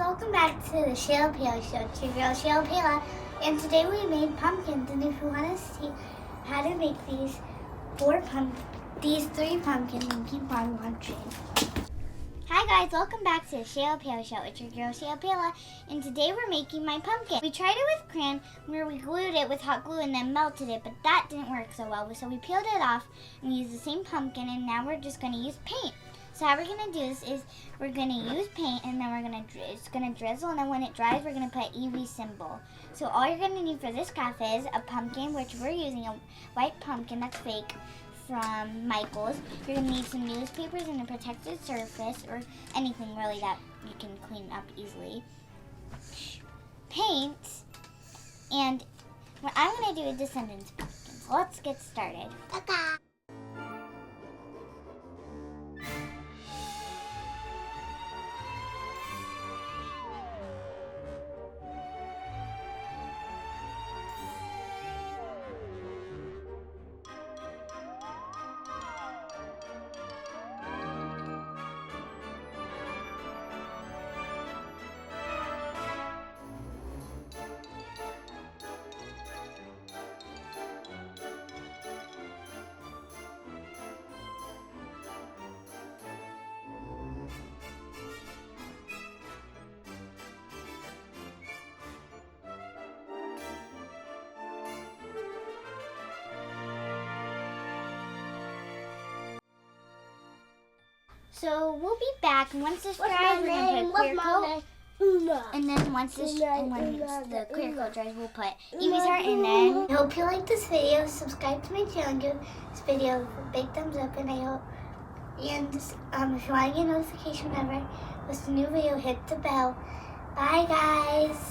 welcome back to the Shaylagh Payla Show. It's your girl Shaylagh, and today we made pumpkins. And if you want to see how to make these three pumpkins, then keep on watching. Hi guys, welcome back to the Shaylagh Payla Show. It's your girl Shaylagh, and today we're making my pumpkin. We tried it with crayon, where we glued it with hot glue and then melted it, but that didn't work so well. So we peeled it off and we used the same pumpkin, and now we're just going to use paint. So how we're going to do this is we're going to use paint, and then it's going to drizzle, and then when it dries, we're going to put EV symbol. So all you're going to need for this craft is a pumpkin, which we're using a white pumpkin that's fake from Michael's. You're going to need some newspapers and a protected surface, or anything really that you can clean up easily. Paint, and what I'm going to do is Descendants pumpkin. So let's get started. Okay. So we'll be back, and once this dries, we're going to put clear coat. And then once the clear coat dries, we'll put EV heart, and then I hope you like this video. Subscribe to my channel, give this video a big thumbs up, and if you want to get a notification whenever I post a new video, hit the bell. Bye guys.